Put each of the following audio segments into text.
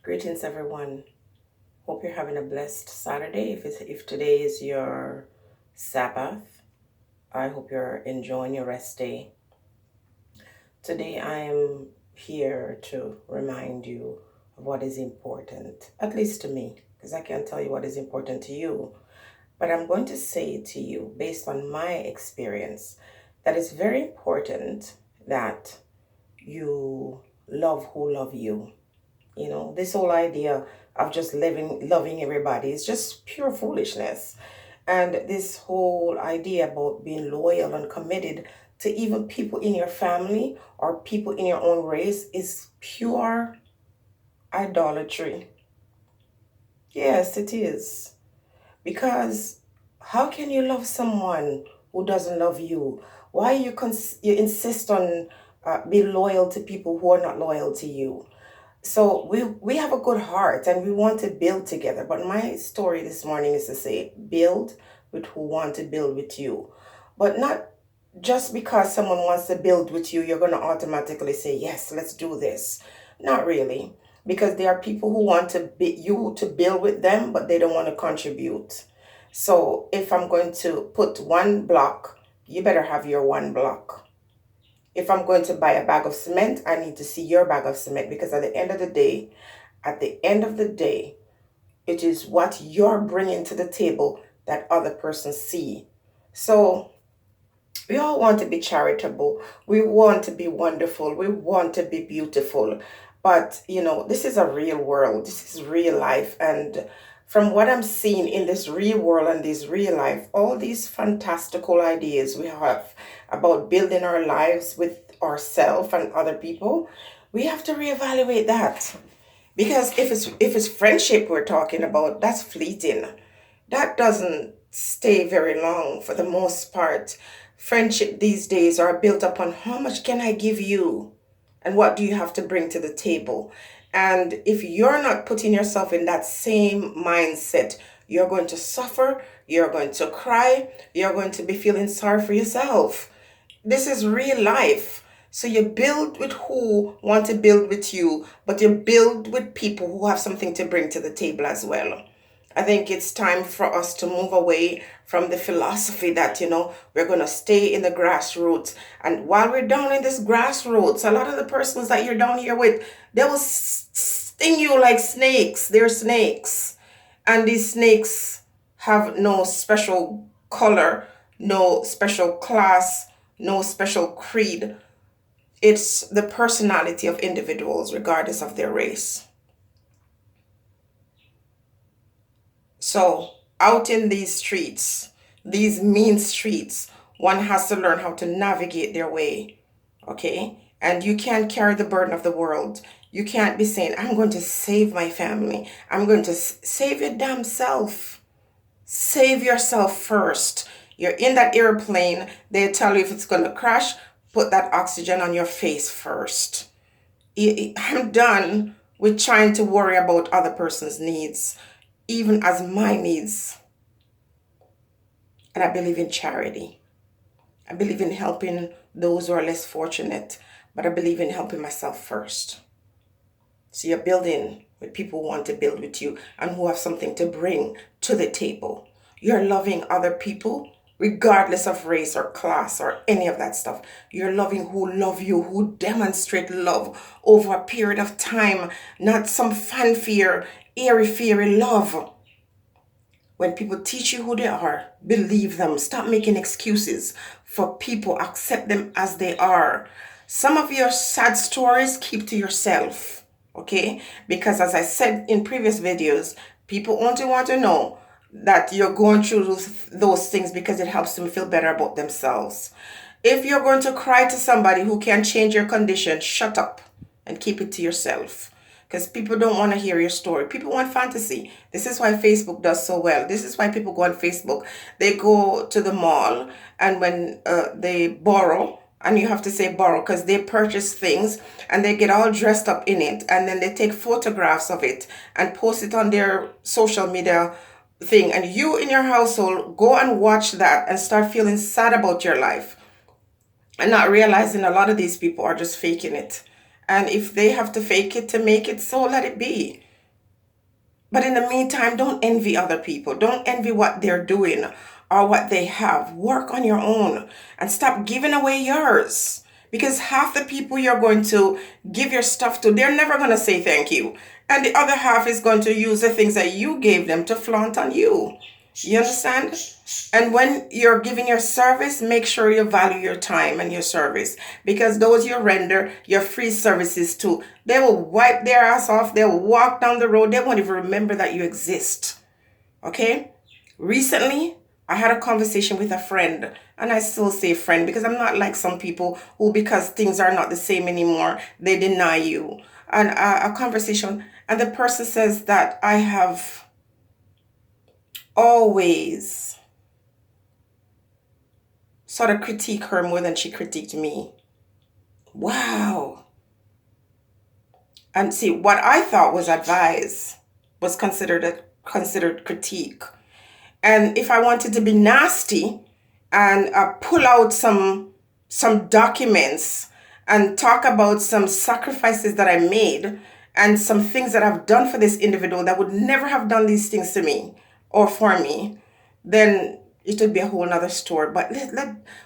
Greetings, everyone. Hope you're having a blessed Saturday. If today is your Sabbath, I hope you're enjoying your rest day. Today, I am here to remind you of what is important, at least to me, because I can't tell you what is important to you. But I'm going to say to you, based on my experience, that it's very important that you love who love you. This whole idea of just loving everybody is just pure foolishness. And this whole idea about being loyal and committed to even people in your family or people in your own race is pure idolatry. Yes, it is. Because how can you love someone who doesn't love you? Why you insist on being loyal to people who are not loyal to you? So we have a good heart and we want to build together. But my story this morning is to say build with who want to build with you. But not just because someone wants to build with you, you're going to automatically say, yes, let's do this. Not really. Because there are people who want you to build with them, but they don't want to contribute. So if I'm going to put one block, you better have your one block. If I'm going to buy a bag of cement, I need to see your bag of cement, because at the end of the day, it is what you're bringing to the table that other person see. So we all want to be charitable. We want to be wonderful. We want to be beautiful. But, this is a real world. This is real life. And from what I'm seeing in this real world and this real life, all these fantastical ideas we have about building our lives with ourselves and other people, we have to reevaluate that. Because if it's friendship we're talking about, that's fleeting. That doesn't stay very long for the most part. Friendship these days are built upon how much can I give you and what do you have to bring to the table. And if you're not putting yourself in that same mindset, you're going to suffer, you're going to cry, you're going to be feeling sorry for yourself. This is real life. So you build with who want to build with you, but you build with people who have something to bring to the table as well. I think it's time for us to move away from the philosophy that, we're going to stay in the grassroots. And while we're down in this grassroots, a lot of the persons that you're down here with, they will sting you like snakes. They're snakes. And these snakes have no special color, no special class, no special creed. It's the personality of individuals, regardless of their race. So, out in these streets, these mean streets, one has to learn how to navigate their way. Okay? And you can't carry the burden of the world. You can't be saying, I'm going to save my family. I'm going to save your damn self. Save yourself first. You're in that airplane. They tell you if it's going to crash, put that oxygen on your face first. I'm done with trying to worry about other person's needs, even as my needs. And I believe in charity. I believe in helping those who are less fortunate, but I believe in helping myself first. So you're building with people who want to build with you and who have something to bring to the table. You're loving other people regardless of race or class or any of that stuff. You're loving who love you, who demonstrate love over a period of time, not some fanfare, airy-fairy love. When people teach you who they are, believe them. Stop making excuses for people. Accept them as they are. Some of your sad stories, keep to yourself. Okay? Because as I said in previous videos, people only want to know that you're going through those things because it helps them feel better about themselves. If you're going to cry to somebody who can change your condition, shut up and keep it to yourself. Because people don't want to hear your story. People want fantasy. This is why Facebook does so well. This is why people go on Facebook. They go to the mall, and when they borrow, and you have to say borrow because they purchase things and they get all dressed up in it, and then they take photographs of it and post it on their social media thing. And you in your household go and watch that and start feeling sad about your life and not realizing a lot of these people are just faking it. And if they have to fake it to make it, so let it be. But in the meantime, don't envy other people. Don't envy what they're doing or what they have. Work on your own and stop giving away yours. Because half the people you're going to give your stuff to, they're never going to say thank you. And the other half is going to use the things that you gave them to flaunt on you. You understand? And when you're giving your service, make sure you value your time and your service. Because those you render your free services to, they will wipe their ass off. They will walk down the road. They won't even remember that you exist. Okay? Recently, I had a conversation with a friend, and I still say friend because I'm not like some people who, because things are not the same anymore, they deny you. And a conversation, and the person says that I have always sort of critique her more than she critiqued me. Wow. And see, what I thought was advice was considered critique. And if I wanted to be nasty and pull out some documents and talk about some sacrifices that I made and some things that I've done for this individual that would never have done these things to me or for me, then it would be a whole nother story. But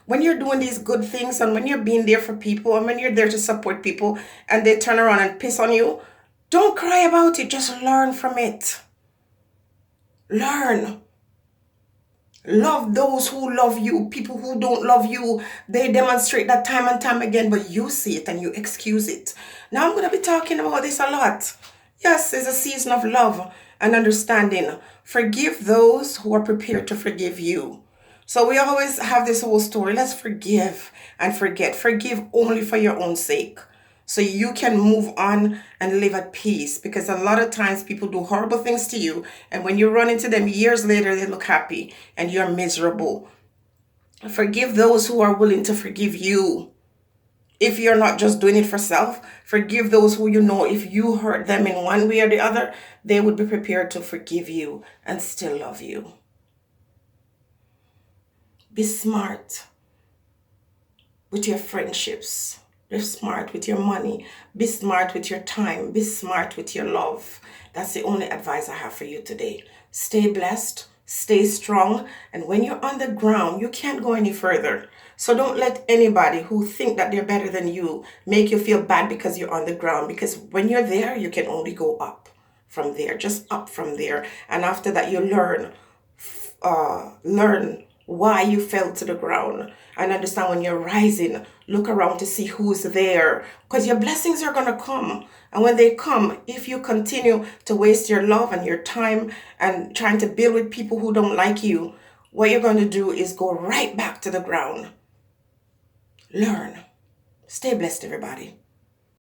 when you're doing these good things and when you're being there for people and when you're there to support people and they turn around and piss on you, don't cry about it. Just learn from it. Learn. Love those who love you. People who don't love you, they demonstrate that time and time again, but you see it and you excuse it. Now I'm going to be talking about this a lot. Yes, it's a season of love and understanding. Forgive those who are prepared to forgive you. So we always have this whole story. Let's forgive and forget. Forgive only for your own sake. So you can move on and live at peace. Because a lot of times people do horrible things to you. And when you run into them years later, they look happy and you're miserable. Forgive those who are willing to forgive you. If you're not just doing it for self, forgive those who you know if you hurt them in one way or the other, they would be prepared to forgive you and still love you. Be smart with your friendships. Be smart with your money. Be smart with your time. Be smart with your love. That's the only advice I have for you today. Stay blessed. Stay strong. And when you're on the ground, you can't go any further. So don't let anybody who think that they're better than you make you feel bad because you're on the ground. Because when you're there, you can only go up from there. Just up from there. And after that, you learn why you fell to the ground and understand when you're rising, look around to see who's there because your blessings are going to come. And when they come, if you continue to waste your love and your time and trying to build with people who don't like you, what you're going to do is go right back to the ground. Learn. Stay blessed, everybody.